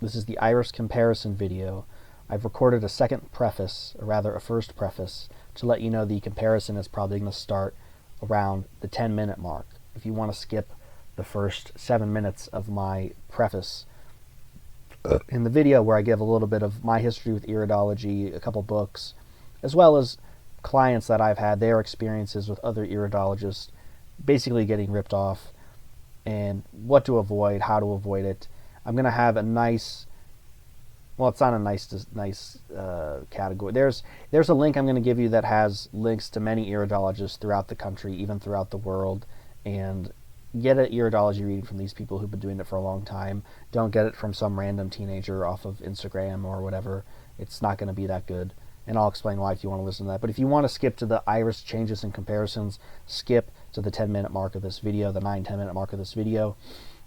This is the iris comparison video. I've recorded a second preface, or rather a first preface, to let you know the comparison is probably going to start around the 10-minute mark. If you want to skip the first 7 minutes of my preface in the video, where I give a little bit of my history with iridology, a couple books, as well as clients that I've had, their experiences with other iridologists, basically getting ripped off, and what to avoid, how to avoid it. I'm going to have a nice, well, it's not a nice category. There's a link I'm going to give you that has links to many iridologists throughout the country, even throughout the world, and get an iridology reading from these people who've been doing it for a long time. Don't get it from some random teenager off of Instagram or whatever. It's not going to be that good, and I'll explain why if you want to listen to that. But if you want to skip to the iris changes and comparisons, skip to the 10-minute mark of this video, the 9-10-minute mark of this video.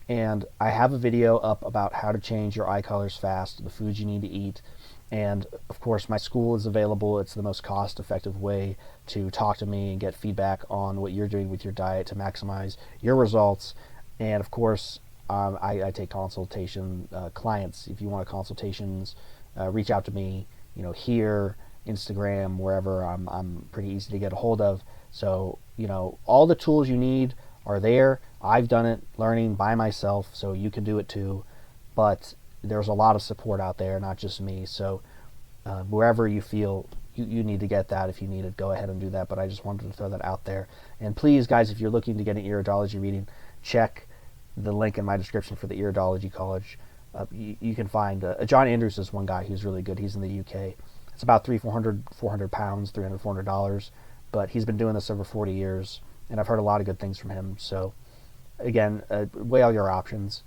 And I have a video up about how to change your eye colors fast, the foods you need to eat, and of course my school is available. It's the most cost-effective way to talk to me and get feedback on what you're doing with your diet to maximize your results. And of course, I take consultation clients. If you want consultations, reach out to me. Here, Instagram, wherever. I'm pretty easy to get a hold of. So all the tools you need are there. I've done it, learning by myself, so you can do it too. But there's a lot of support out there, not just me. So wherever you feel you need to get that, if you need it, go ahead and do that. But I just wanted to throw that out there. And please, guys, if you're looking to get an iridology reading, check the link in my description for the Iridology College. You can find John Andrews is one guy who's really good. He's in the UK. It's about $400 pounds, $400, but he's been doing this over 40 years, and I've heard a lot of good things from him. So again, weigh all your options.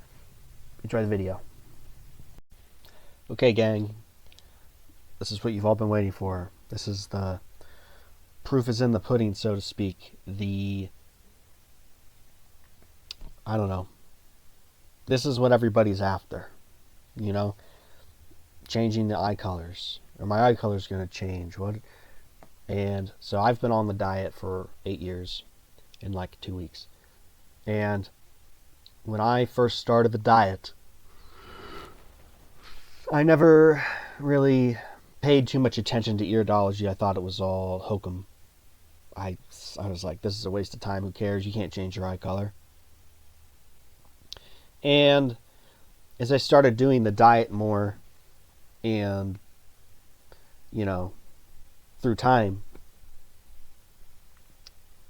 Enjoy the video. Okay, gang, this is what you've all been waiting for. This is the proof is in the pudding, so to speak. I don't know. This is what everybody's after, changing the eye colors. Are my eye colors going to change? What? And so I've been on the diet for 8 years in like 2 weeks. And when I first started the diet, I never really paid too much attention to iridology. I thought it was all hokum. I was like, this is a waste of time. Who cares? You can't change your eye color. And as I started doing the diet more, and through time,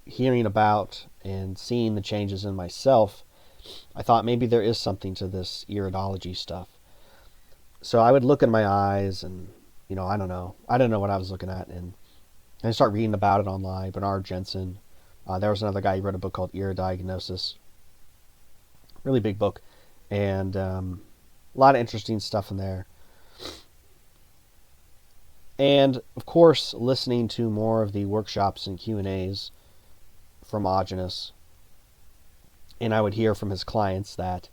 hearing about and seeing the changes in myself, I thought maybe there is something to this iridology stuff. So I would look at my eyes and, I don't know what I was looking at. And I start reading about it online. Bernard Jensen. There was another guy who wrote a book called Iridiagnosis. Really big book. And a lot of interesting stuff in there. And, of course, listening to more of the workshops and Q&As from Augenis. And I would hear from his clients that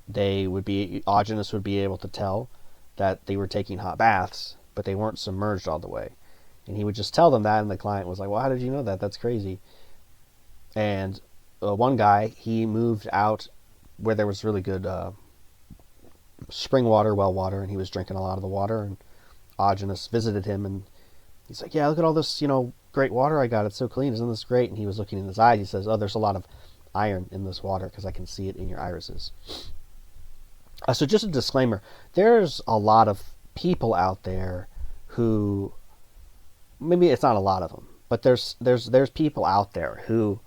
Augenis would be able to tell that they were taking hot baths, but they weren't submerged all the way. And he would just tell them that, and the client was like, well, how did you know that? That's crazy. And one guy, he moved out where there was really good spring water, well water, and he was drinking a lot of the water, and Augenis visited him, and he's like, yeah, look at all this, great water I got. It's so clean. Isn't this great? And he was looking in his eyes. He says, oh, there's a lot of iron in this water because I can see it in your irises. So just a disclaimer, there's a lot of people out there who, maybe it's not a lot of them, but there's people out there who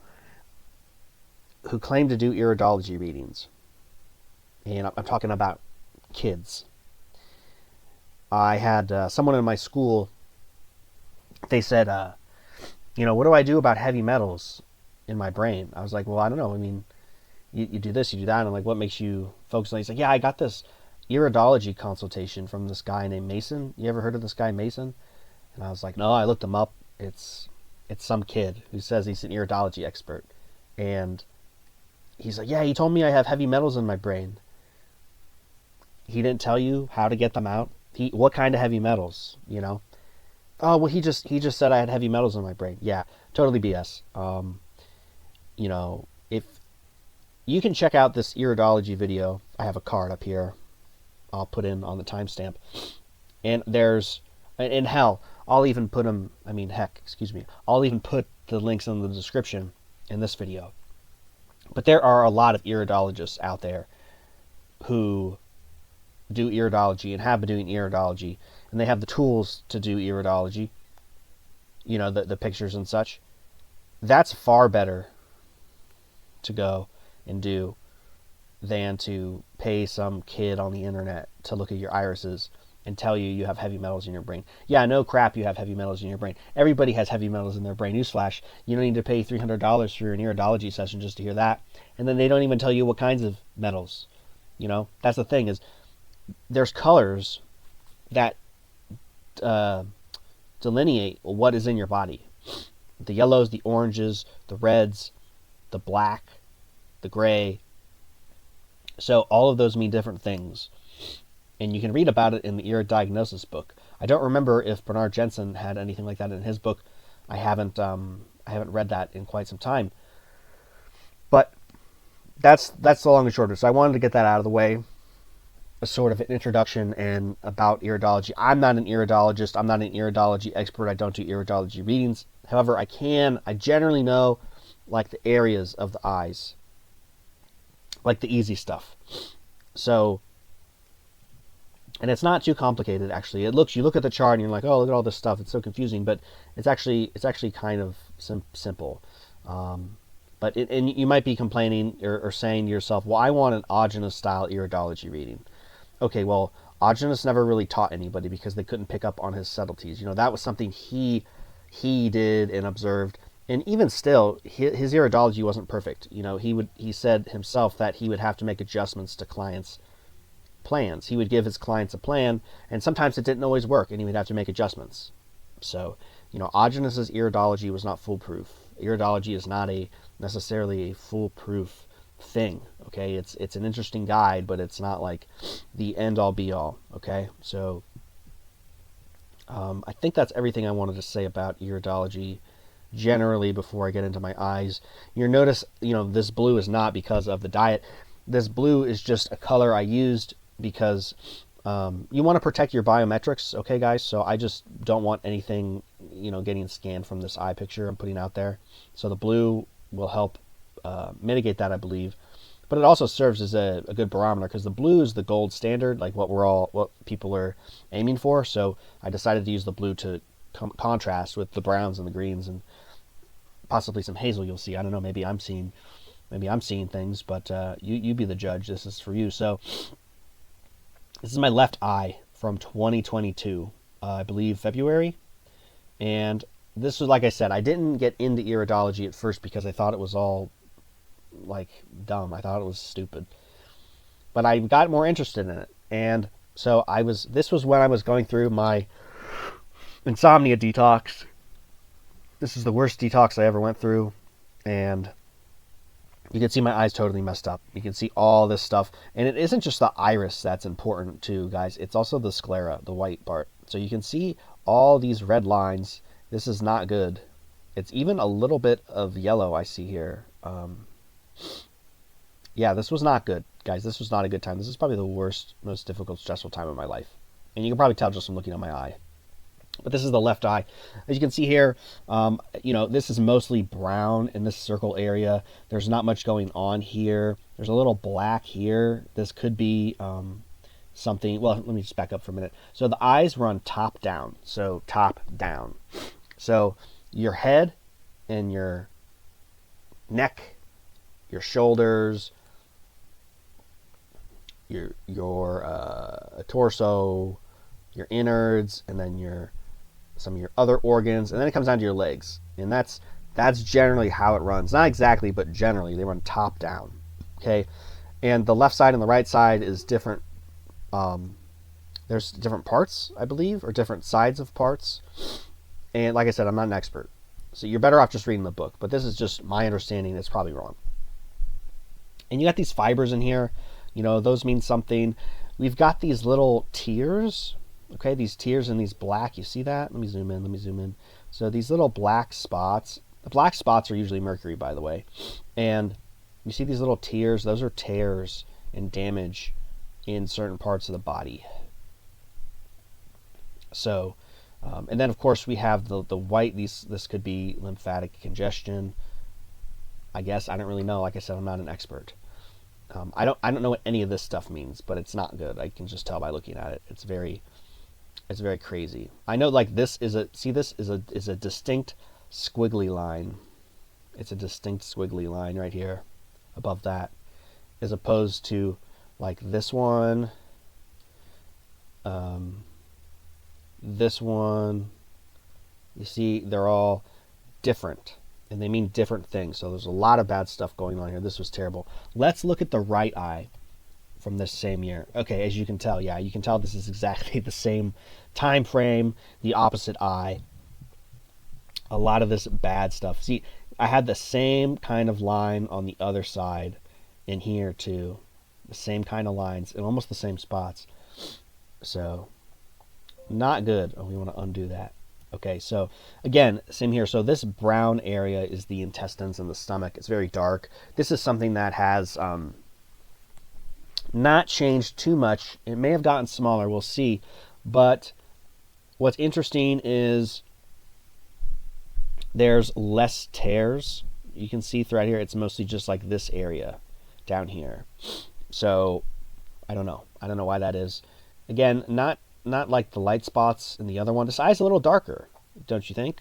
claim to do iridology readings. And I'm talking about kids. I had someone in my school, they said, what do I do about heavy metals in my brain? I was like, well, I don't know. I mean, you do this, you do that. And I'm like, what makes you focus on it? He's like, yeah, I got this iridology consultation from this guy named Mason. You ever heard of this guy, Mason? And I was like, no, I looked him up. It's some kid who says he's an iridology expert. And he's like, yeah, he told me I have heavy metals in my brain. He didn't tell you how to get them out. What kind of heavy metals, Oh, well, he just said I had heavy metals in my brain. Yeah, totally BS. If you can check out this iridology video, I have a card up here. I'll put in on the timestamp. And hell, I'll even put them, I'll even put the links in the description in this video. But there are a lot of iridologists out there who do iridology and have been doing iridology, and they have the tools to do iridology, the pictures and such. That's far better to go and do than to pay some kid on the internet to look at your irises and tell you have heavy metals in your brain. Yeah, no crap, you have heavy metals in your brain. Everybody has heavy metals in their brain. Newsflash, you don't need to pay $300 for an iridology session just to hear that. And then they don't even tell you what kinds of metals. That's the thing, is there's colors that delineate what is in your body. The yellows, the oranges, the reds, the black, the gray. So all of those mean different things. And you can read about it in the Iriddiagnosis book. I don't remember if Bernard Jensen had anything like that in his book. I haven't read that in quite some time. But that's the long and short of it. So I wanted to get that out of the way, a sort of an introduction and about iridology. I'm not an iridologist. I'm not an iridology expert. I don't do iridology readings. However, I generally know like the areas of the eyes, like the easy stuff. So, and it's not too complicated, actually. You look at the chart and you're like, oh, look at all this stuff. It's so confusing, but it's actually kind of simple. And you might be complaining or saying to yourself, well, I want an Augenis style iridology reading. Okay, well, Augenis never really taught anybody because they couldn't pick up on his subtleties. That was something he did and observed. And even still, his iridology wasn't perfect. He said himself that he would have to make adjustments to clients' plans. He would give his clients a plan, and sometimes it didn't always work, and he would have to make adjustments. So, Augenis's iridology was not foolproof. Iridology is not necessarily a foolproof thing. Okay, it's an interesting guide, but it's not like the end all be all. Okay, so I think that's everything I wanted to say about iridology generally before I get into my eyes. You'll notice, this blue is not because of the diet. This blue is just a color I used because you want to protect your biometrics, okay, guys? So I just don't want anything, getting scanned from this eye picture I'm putting out there. So the blue will help mitigate that, I believe. But it also serves as a good barometer because the blue is the gold standard, like what people are aiming for. So I decided to use the blue to contrast with the browns and the greens and possibly some hazel. You'll see. I don't know. Maybe I'm seeing things, but you be the judge. This is for you. So this is my left eye from 2022, I believe February. And this was, like I said, I didn't get into iridology at first because I thought it was all like dumb. I thought it was stupid. But I got more interested in it. And so this was when I was going through my insomnia detox. This is the worst detox I ever went through. And you can see my eyes totally messed up. You can see all this stuff. And it isn't just the iris that's important too, guys. It's also the sclera, the white part. So you can see all these red lines. This is not good. It's even a little bit of yellow I see here. Yeah, this was not good, guys. This was not a good time. This is probably the worst, most difficult, stressful time of my life. And you can probably tell just from looking at my eye. But this is the left eye. As you can see here, this is mostly brown in this circle area. There's not much going on here. There's a little black here. This could be something. Well, let me just back up for a minute. So the eyes run top down. So top down. So your head and your neck, your shoulders, your torso, your innards, and then some of your other organs, and then it comes down to your legs. And that's generally how it runs. Not exactly, but generally they run top down. Okay, and the left side and the right side is different. There's different parts, I believe, or different sides of parts. And like I said, I'm not an expert, so you're better off just reading the book. But this is just my understanding. It's probably wrong. And you got these fibers in here. Those mean something. We've got these little tears. Okay, these tears and these black. You see that? Let me zoom in. So these little black spots. The black spots are usually mercury, by the way. And you see these little tears. Those are tears and damage in certain parts of the body. So, and then of course we have the white. This could be lymphatic congestion. I guess I don't really know. Like I said, I'm not an expert. I don't know what any of this stuff means, but it's not good. I can just tell by looking at it. It's very crazy. I know, like, this is a distinct squiggly line. It's a distinct squiggly line right here above that, as opposed to like this one, this one. You see, they're all different, and they mean different things. So there's a lot of bad stuff going on here. This was terrible. Let's look at the right eye from this same year. Okay, as you can tell, yeah, you can tell this is exactly the same time frame, the opposite eye. A lot of this bad stuff. See, I had the same kind of line on the other side in here too. The same kind of lines in almost the same spots. So, not good. Oh, we want to undo that. Okay, so again, same here. So this brown area is the intestines and the stomach. It's very dark. This is something that has not changed too much. It may have gotten smaller. We'll see. But what's interesting is there's less tears. You can see throughout here, it's mostly just like this area down here. So I don't know. I don't know why that is. Again, not like the light spots in the other one. This eye's a little darker, don't you think?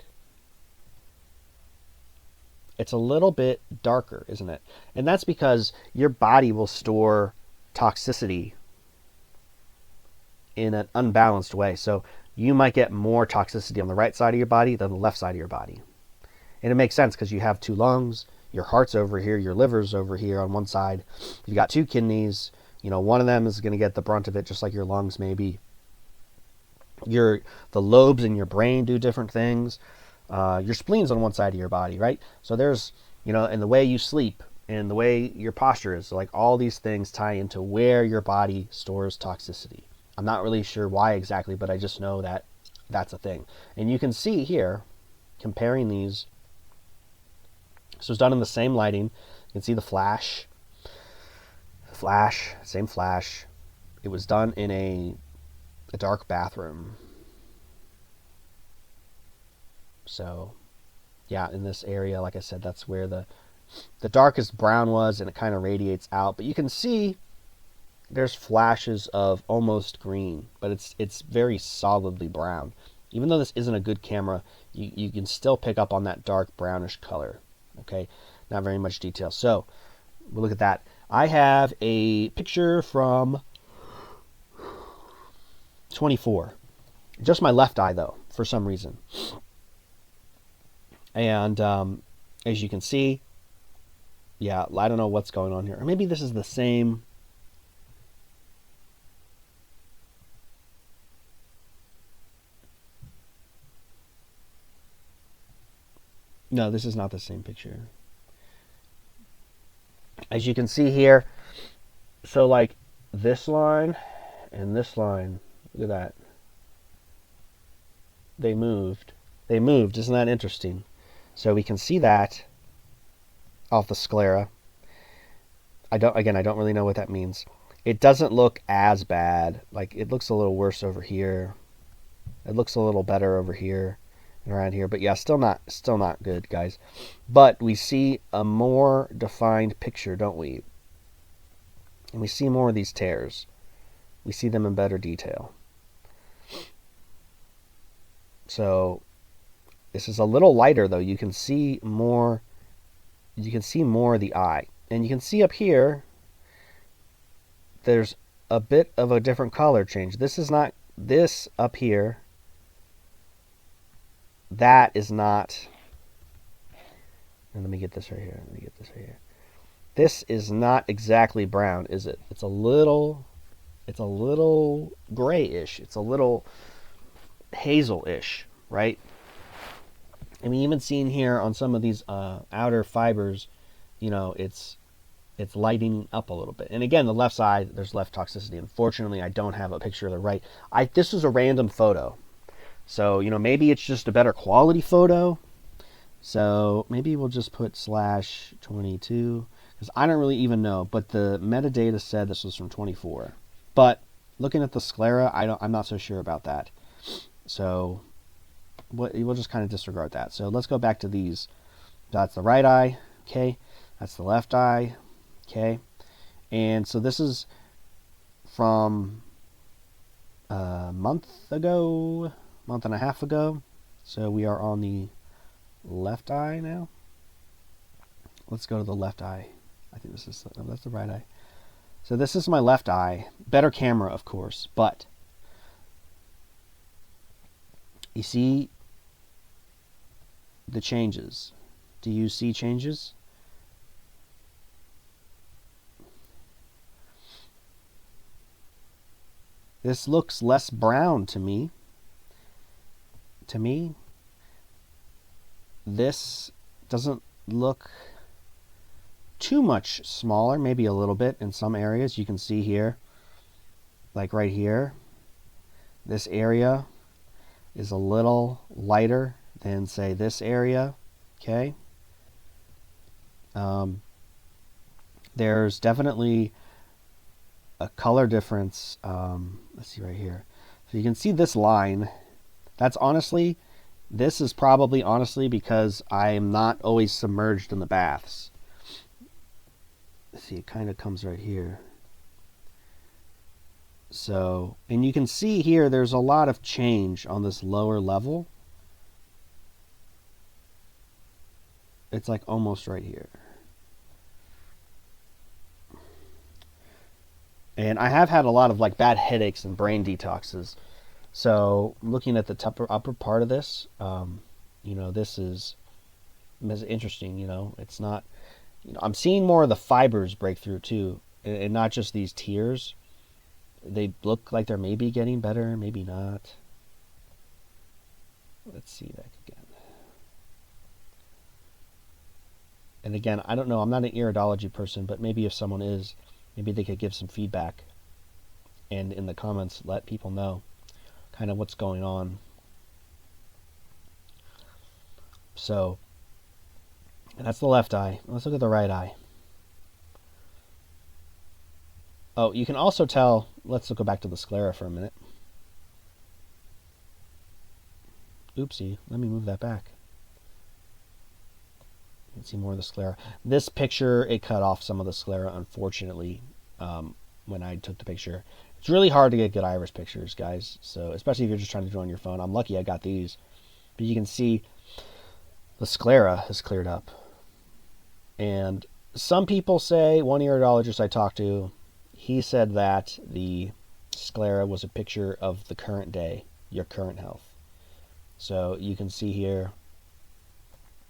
It's a little bit darker, isn't it? And that's because your body will store toxicity in an unbalanced way. So you might get more toxicity on the right side of your body than the left side of your body. And it makes sense because you have two lungs, your heart's over here, your liver's over here on one side. You've got two kidneys. You know, one of them is going to get the brunt of it, just like your lungs maybe. The lobes in your brain do different things. Your spleen's on one side of your body, right? So there's, you know, and the way you sleep and the way your posture is, so like all these things tie into where your body stores toxicity. I'm not really sure why exactly, but I just know that that's a thing. And you can see here, comparing these, so it's done in the same lighting. You can see the flash, same flash. It was done in a dark bathroom. So, yeah, in this area, like I said, that's where the darkest brown was, and it kind of radiates out. But you can see there's flashes of almost green, but it's very solidly brown. Even though this isn't a good camera, you can still pick up on that dark brownish color. Okay, not very much detail. So we'll look at that. I have a picture from 24. Just my left eye, though, for some reason. And as you can see, yeah, I don't know what's going on here. Or maybe this is the same. No, this is not the same picture. As you can see here, so like this line and this line, look at that. They moved. They moved. Isn't that interesting? So we can see that off the sclera. I don't really know what that means. It doesn't look as bad. Like, it looks a little worse over here. It looks a little better over here and around here. But yeah, still not good, guys. But we see a more defined picture, don't we? And we see more of these tears. We see them in better detail. So this is a little lighter, though. You can see more. You can see more of the eye, and you can see up here. There's a bit of a different color change. This is not this up here. That is not. And let me get this right here. Let me get this right here. This is not exactly brown, is it? It's a little grayish. It's a little hazel-ish, right? And we even seen here on some of these outer fibers, you know, it's lighting up a little bit. And again, the left side, there's left toxicity. Unfortunately, I don't have a picture of the right. This was a random photo. So, you know, maybe it's just a better quality photo. So maybe we'll just put /22, because I don't really even know. But the metadata said this was from 24. But looking at the sclera, I'm not so sure about that. So we'll just kind of disregard that. So let's go back to these. That's the right eye, okay. That's the left eye, okay. And so this is from a month and a half ago. So we are on the left eye now. Let's go to the left eye. I think that's the right eye. So this is my left eye. Better camera, of course, but you see the changes. Do you see changes? This looks less brown to me. This doesn't look too much smaller, maybe a little bit in some areas. You can see here, like right here, this area is a little lighter than, say, this area, okay? There's definitely a color difference. Let's see right here. So you can see this line. That's honestly, this is probably honestly because I am not always submerged in the baths. Let's see, it kind of comes right here. So, and you can see here there's a lot of change on this lower level. It's like almost right here. And I have had a lot of like bad headaches and brain detoxes. So looking at the upper part of this, you know, this is interesting. You know, it's not, you know, I'm seeing more of the fibers break through too, and not just these tears. They look like they're maybe getting better, maybe not. Let's see that again. And again, I don't know, I'm not an iridology person, but maybe if someone is, maybe they could give some feedback and in the comments let people know kind of what's going on. So, and that's the left eye. Let's look at the right eye. Oh, you can also tell, let's go back to the sclera for a minute. Oopsie, let me move that back. You can see more of the sclera. This picture, it cut off some of the sclera, unfortunately, when I took the picture. It's really hard to get good iris pictures, guys. So, especially if you're just trying to do it on your phone. I'm lucky I got these. But you can see the sclera has cleared up. And some people say, one iridologist I talked to, he said that the sclera was a picture of the current day, your current health. So you can see here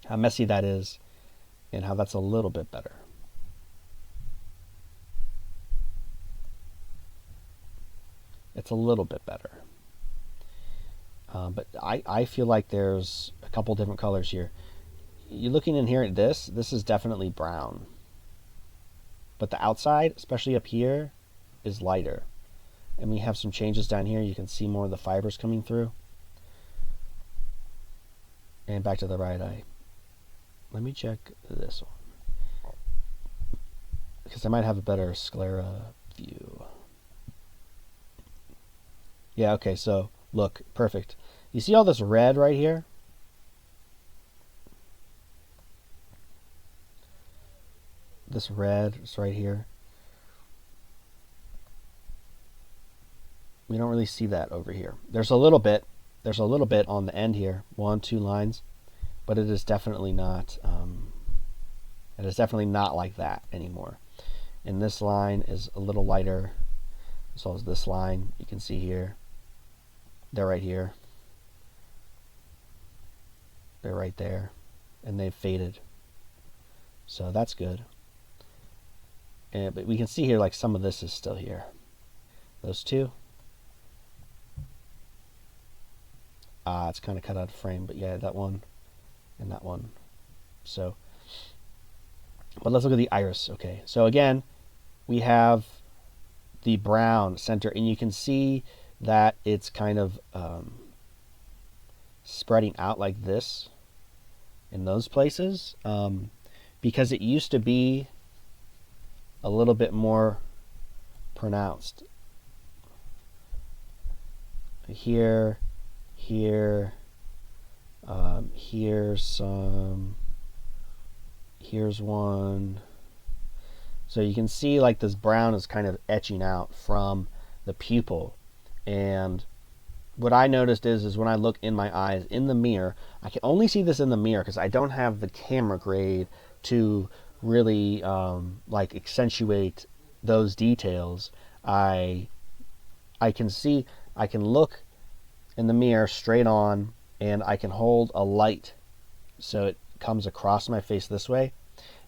how messy that is and how that's a little bit better. It's a little bit better. But I feel like there's a couple different colors here. You're looking in here at this is definitely brown. But the outside, especially up here, is lighter. And we have some changes down here. You can see more of the fibers coming through. And back to the right eye. Let me check this one, because I might have a better sclera view. Yeah, okay, so look, perfect. You see all this red right here? This red is right here. We don't really see that over here. There's a little bit on the end here, 1, 2 lines, but it is definitely not like that anymore. And this line is a little lighter, as well as this line. You can see here, they're right here, they're right there, and they've faded. So that's good. But we can see here, like, some of this is still here. Those two. It's kind of cut out of frame, but yeah, that one and that one. So, but let's look at the iris. Okay, so again, we have the brown center, and you can see that it's kind of spreading out like this in those places, because it used to be a little bit more pronounced. here, here, here's some, here's one. So you can see like this brown is kind of etching out from the pupil. And what I noticed is when I look in my eyes in the mirror, I can only see this in the mirror because I don't have the camera grade to really like accentuate those details. I can see, I can look in the mirror straight on, and I can hold a light so it comes across my face this way,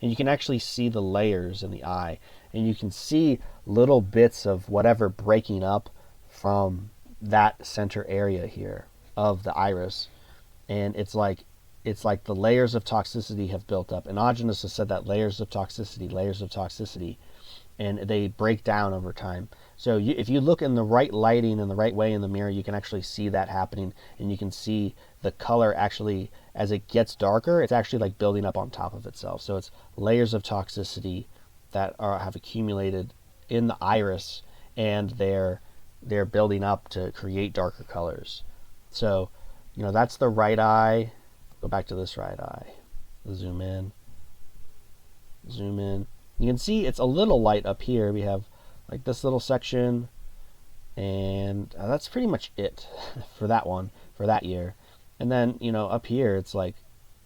and you can actually see the layers in the eye, and you can see little bits of whatever breaking up from that center area here of the iris. And it's like the layers of toxicity have built up. Endogenous has said that layers of toxicity, and they break down over time. So if you look in the right lighting and the right way in the mirror, you can actually see that happening, and you can see the color actually, as it gets darker, it's actually like building up on top of itself. So it's layers of toxicity that have accumulated in the iris, and they're building up to create darker colors. So, that's the right eye. Go back to this right eye. Zoom in. Zoom in. You can see it's a little light up here. We have like this little section, and that's pretty much it for that one, for that year. And then, up here, it's like,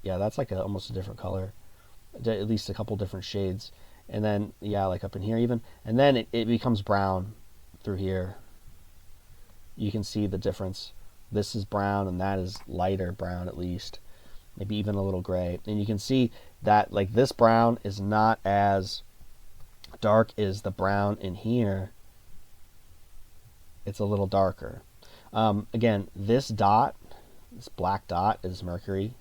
yeah, that's like almost a different color, at least a couple different shades. And then, yeah, like up in here even. And then it becomes brown through here. You can see the difference. This is brown, and that is lighter brown at least. Maybe even a little gray. And you can see that like this brown is not as dark as the brown in here. It's a little darker. Again, this dot, this black dot, is mercury.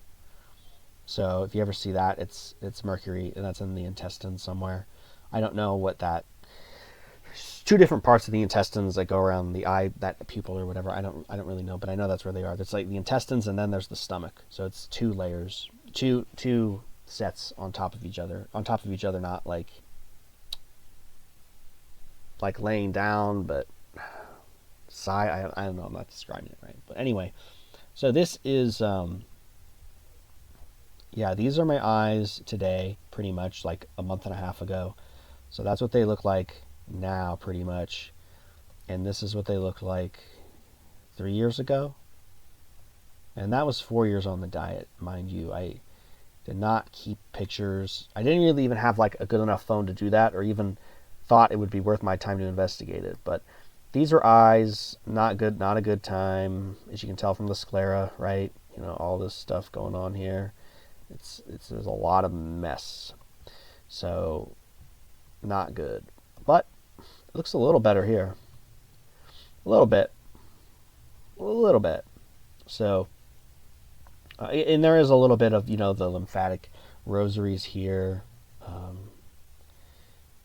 So if you ever see that, it's mercury, and that's in the intestine somewhere. I don't know what that. Two different parts of the intestines that go around the eye, that pupil or whatever. I don't really know, but I know that's where they are. It's like the intestines, and then there's the stomach. So it's two layers, two sets on top of each other. Not like laying down, but I don't know. I'm not describing it right, but anyway. So this is yeah, these are my eyes today, pretty much like a month and a half ago. So that's what they look like now, pretty much. And this is what they look like 3 years ago. And that was 4 years on the diet, mind you. I did not keep pictures. I didn't really even have like a good enough phone to do that, or even thought it would be worth my time to investigate it. But these are eyes, not a good time, as you can tell from the sclera, right? All this stuff going on here. There's a lot of mess. So not good. But it looks a little better here. A little bit. So, and there is a little bit of, the lymphatic rosaries here.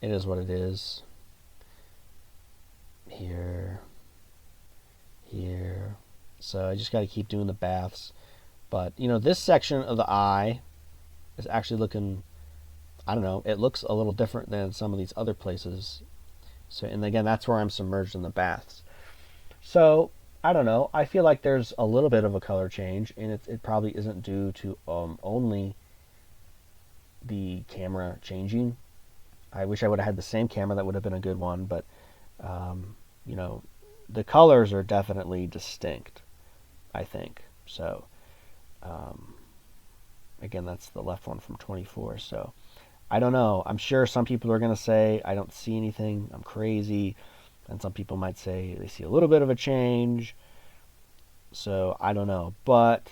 It is what it is. Here. So I just got to keep doing the baths. But, this section of the eye is actually looking, I don't know, it looks a little different than some of these other places. So, and again, that's where I'm submerged in the baths. So, I don't know. I feel like there's a little bit of a color change, and it probably isn't due to only the camera changing. I wish I would have had the same camera. That would have been a good one. But, the colors are definitely distinct, I think. So, again, that's the left one from 24. So, I don't know. I'm sure some people are going to say, I don't see anything, I'm crazy. And some people might say they see a little bit of a change. So, I don't know. But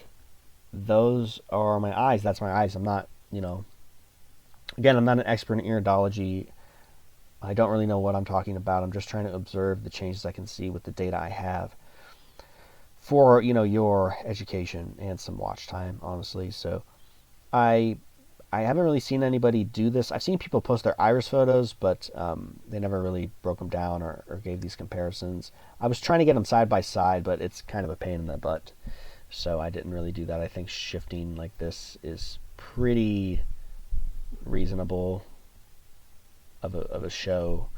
those are my eyes. That's my eyes. I'm not, again, I'm not an expert in iridology. I don't really know what I'm talking about. I'm just trying to observe the changes I can see with the data I have for, your education and some watch time, honestly. So I haven't really seen anybody do this. I've seen people post their iris photos, but they never really broke them down or gave these comparisons. I was trying to get them side by side, but it's kind of a pain in the butt. So I didn't really do that. I think shifting like this is pretty reasonable of a show.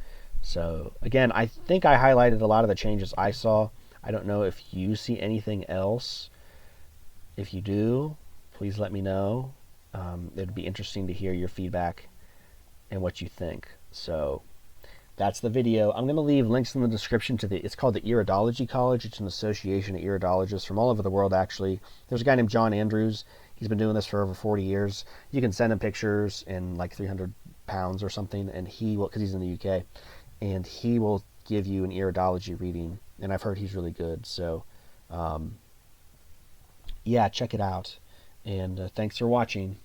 So again, I think I highlighted a lot of the changes I saw. I don't know if you see anything else. If you do, please let me know. It'd be interesting to hear your feedback and what you think. So that's the video. I'm going to leave links in the description to it's called the Iridology College. It's an association of iridologists from all over the world, actually. There's a guy named John Andrews. He's been doing this for over 40 years. You can send him pictures in like 300 pounds or something, and he will, because he's in the UK, and he will give you an iridology reading, and I've heard he's really good. So yeah, check it out, and thanks for watching.